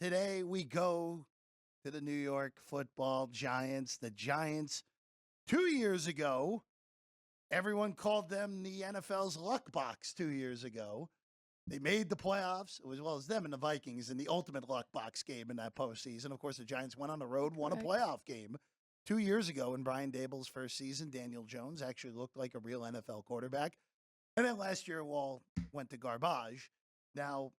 Today we go to the New York Football Giants. The Giants, 2 years ago, everyone called them the NFL's luck box 2 years ago. They made the playoffs, as well as them and the Vikings in the ultimate luck box game in that postseason. Of course, the Giants went on the road, won a playoff game 2 years ago in Brian Daboll's first season. Daniel Jones actually looked like a real NFL quarterback. And then last year, all went to garbage. Now,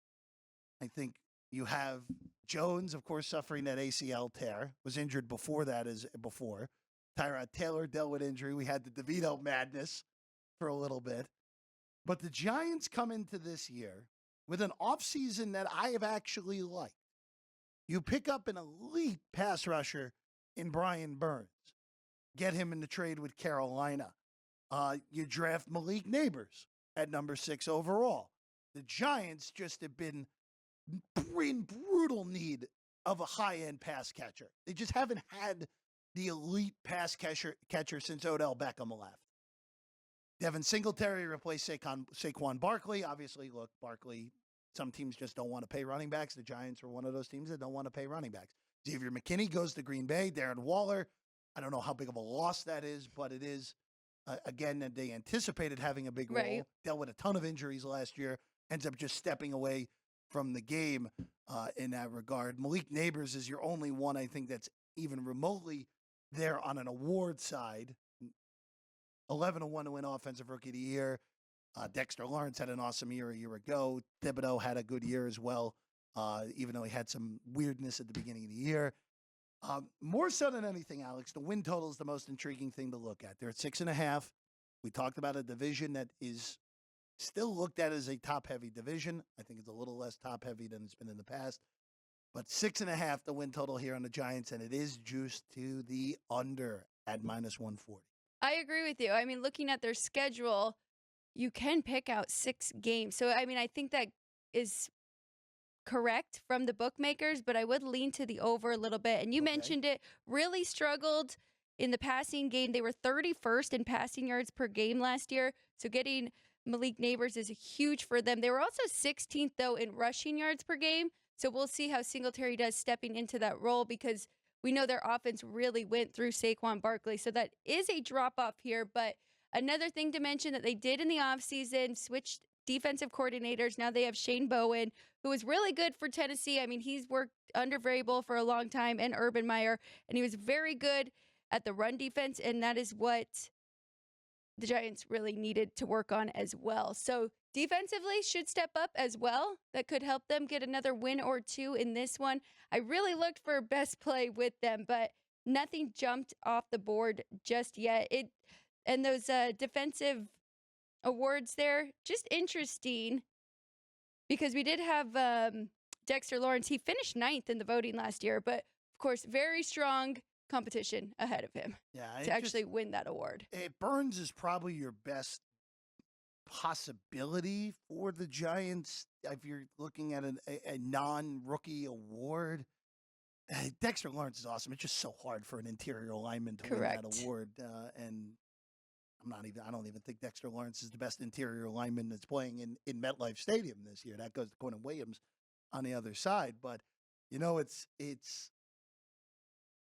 I think you have Jones, of course, suffering that ACL tear, was injured before that before. Tyrod Taylor dealt with injury. We had the DeVito madness for a little bit. But the Giants come into this year with an offseason that I have actually liked. You pick up an elite pass rusher in Brian Burns. Get him in the trade with Carolina. You draft Malik Nabers at number 6 overall. The Giants just have been in brutal need of a high-end pass catcher. They just haven't had the elite pass catcher since Odell Beckham left. Devin Singletary replaced Saquon Barkley. Obviously, look, Barkley, some teams just don't want to pay running backs. The Giants are one of those teams that don't want to pay running backs. Xavier McKinney goes to Green Bay. Darren Waller, I don't know how big of a loss that is, but it is, again, that they anticipated having a big role. Dealt with a ton of injuries last year. Ends up just stepping away from the game in that regard. Malik Nabers is your only one, I think, that's even remotely there on an award side. 11-1 to win Offensive Rookie of the Year. Dexter Lawrence had an awesome year a year ago. Thibodeau had a good year as well, even though he had some weirdness at the beginning of the year. More so than anything, Alex, the win total is the most intriguing thing to look at. They're at 6.5. We talked about a division that is still looked at as a top-heavy division. I think it's a little less top-heavy than it's been in the past. But 6.5, the win total here on the Giants, and it is juiced to the under at -140. I agree with you. I mean, looking at their schedule, you can pick out 6 games. So, I mean, I think that is correct from the bookmakers, but I would lean to the over a little bit. And you mentioned it, really struggled in the passing game. They were 31st in passing yards per game last year. So getting Malik Nabers is huge for them. They were also 16th, though, in rushing yards per game. So we'll see how Singletary does stepping into that role, because we know their offense really went through Saquon Barkley. So that is a drop-off here. But another thing to mention that they did in the offseason, switched defensive coordinators. Now they have Shane Bowen, who was really good for Tennessee. I mean, he's worked under Vrabel for a long time, and Urban Meyer, and he was very good at the run defense, and that is what the Giants really needed to work on as well. So defensively should step up as well. That could help them get another win or two in this one. I really looked for best play with them, but nothing jumped off the board just yet. And those defensive awards there, just interesting, because we did have Dexter Lawrence. He finished 9th in the voting last year, but of course, very strong competition ahead of him to actually win that award. Burns is probably your best possibility for the Giants if you're looking at a non-rookie award. Dexter Lawrence is awesome. It's just so hard for an interior lineman to win that award. And I don't even think Dexter Lawrence is the best interior lineman that's playing in MetLife Stadium this year. That goes to Quentin Williams on the other side. But, you know, it's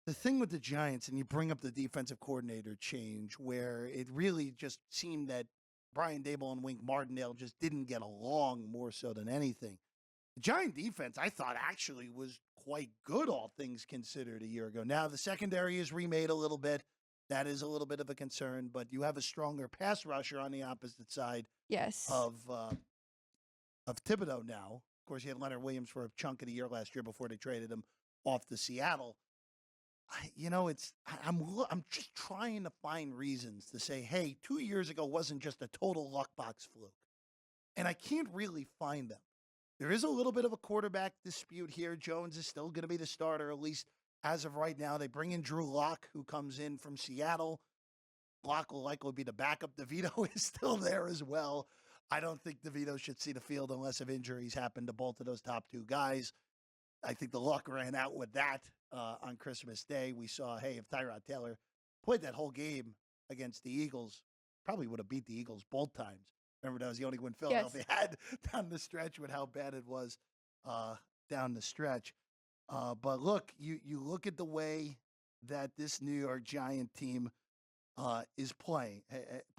the thing with the Giants, and you bring up the defensive coordinator change, where it really just seemed that Brian Daboll and Wink Martindale just didn't get along more so than anything. The Giant defense, I thought, actually was quite good, all things considered, a year ago. Now, the secondary is remade a little bit. That is a little bit of a concern, but you have a stronger pass rusher on the opposite side of Thibodeau now. Of course, you had Leonard Williams for a chunk of the year last year before they traded him off to Seattle. I'm just trying to find reasons to say, hey, 2 years ago wasn't just a total luck box fluke. And I can't really find them. There is a little bit of a quarterback dispute here. Jones is still going to be the starter, at least as of right now. They bring in Drew Lock, who comes in from Seattle. Lock will likely be the backup. DeVito is still there as well. I don't think DeVito should see the field unless if injuries happen to both of those top 2 guys. I think the luck ran out with that on Christmas Day. We saw, hey, if Tyrod Taylor played that whole game against the Eagles, probably would have beat the Eagles both times. Remember, that was the only win Philadelphia had down the stretch with how bad it was down the stretch. But look, you look at the way that this New York Giant team is playing,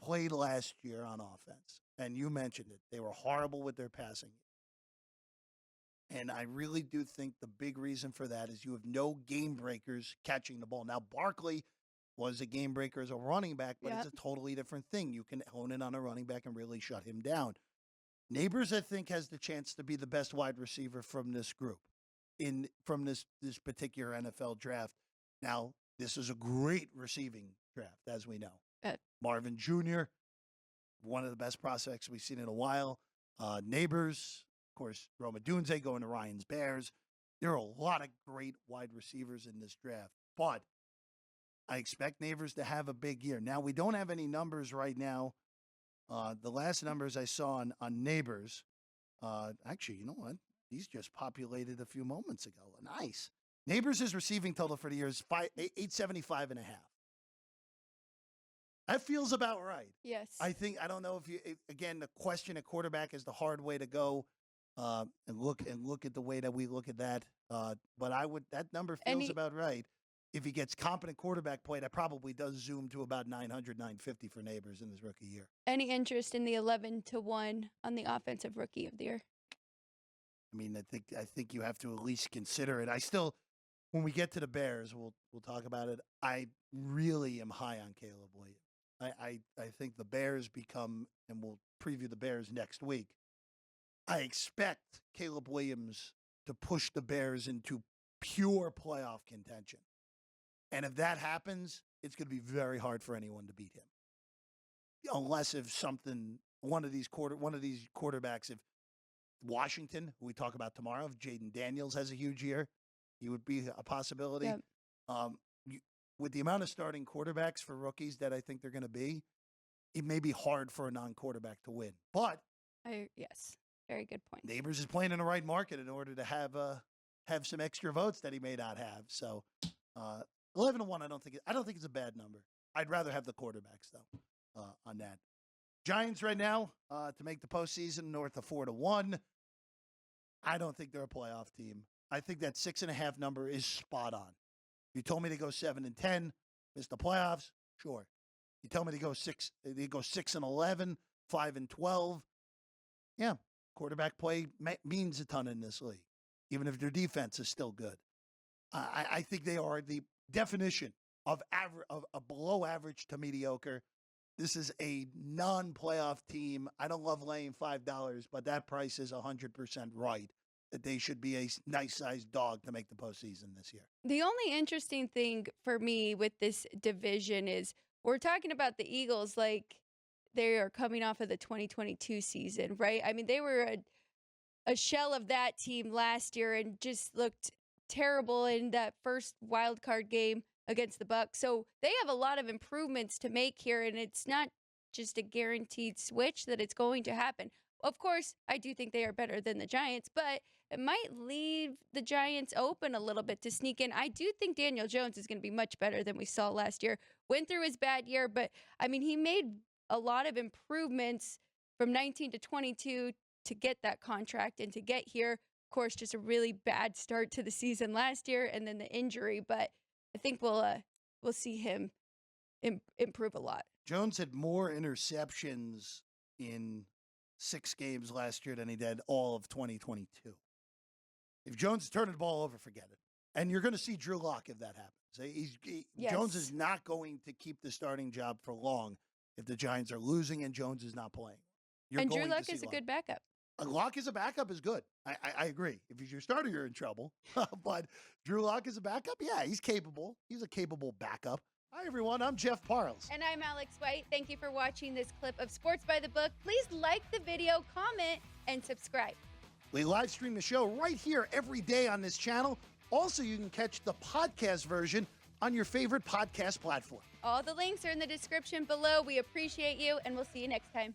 played last year on offense. And you mentioned it. They were horrible with their passing. And I really do think the big reason for that is you have no game breakers catching the ball. Now, Barkley was a game breaker as a running back, but it's a totally different thing. You can hone in on a running back and really shut him down. Nabers, I think, has the chance to be the best wide receiver from this group, from this particular NFL draft. Now, this is a great receiving draft, as we know. Marvin Jr., one of the best prospects we've seen in a while. Nabers, of course, Roma Dunze going to Ryan's Bears. There are a lot of great wide receivers in this draft, but I expect Nabers to have a big year. Now, we don't have any numbers right now. The last numbers I saw on Nabers, actually, you know what? These just populated a few moments ago. Nice. Nabers' receiving total for the year is 875 and a half. That feels about right. Yes. I don't know again, the question at quarterback is the hard way to go, and look at the way that we look at that. But that number feels about right. If he gets competent quarterback play, that probably does zoom to about 900, 950 for Nabers in his rookie year. Any interest in the 11-1 on the offensive rookie of the year? I mean, I think you have to at least consider it. When we get to the Bears, we'll talk about it. I really am high on Caleb Williams. I think the Bears become, and we'll preview the Bears next week. I expect Caleb Williams to push the Bears into pure playoff contention. And if that happens, it's going to be very hard for anyone to beat him. Unless if one of these quarterbacks, if Washington, who we talk about tomorrow, if Jaden Daniels has a huge year, he would be a possibility. Yep. With the amount of starting quarterbacks for rookies that I think they're going to be, it may be hard for a non-quarterback to win. But yes, very good point. Nabers is playing in the right market in order to have some extra votes that he may not have. So 11-1, I don't think it's a bad number. I'd rather have the quarterbacks though on that. Giants right now to make the postseason north of 4-1. I don't think they're a playoff team. I think that 6.5 number is spot on. You told me to go 7-10, miss the playoffs. Sure. You tell me to go 6-11, 5-12. Yeah, quarterback play means a ton in this league, even if their defense is still good. I think they are the definition of a below average to mediocre. This is a non-playoff team. I don't love laying $5, but that price is 100% right. That they should be a nice-sized dog to make the postseason this year. The only interesting thing for me with this division is we're talking about the Eagles like they are coming off of the 2022 season, right? I mean, they were a shell of that team last year and just looked terrible in that first wild card game against the Bucs. So they have a lot of improvements to make here, and it's not just a guaranteed switch that it's going to happen. Of course, I do think they are better than the Giants, but it might leave the Giants open a little bit to sneak in. I do think Daniel Jones is going to be much better than we saw last year. Went through his bad year, but, I mean, he made a lot of improvements from 19 to 22 to get that contract and to get here. Of course, just a really bad start to the season last year and then the injury, but I think we'll see him improve a lot. Jones had more interceptions in 6 games last year than he did all of 2022. If Jones is turning the ball over, forget it. And you're going to see Drew Lock if that happens. Yes. Jones is not going to keep the starting job for long if the Giants are losing and Jones is not playing. And Drew Lock is a good backup. Lock as a backup is good. I agree. If he's your starter, you're in trouble. But Drew Lock as a backup, yeah, he's capable. He's a capable backup. Hi, everyone. I'm Jeff Parles. And I'm Alex White. Thank you for watching this clip of Sports by the Book. Please like the video, comment, and subscribe. We live stream the show right here every day on this channel. Also, you can catch the podcast version on your favorite podcast platform. All the links are in the description below. We appreciate you, and we'll see you next time.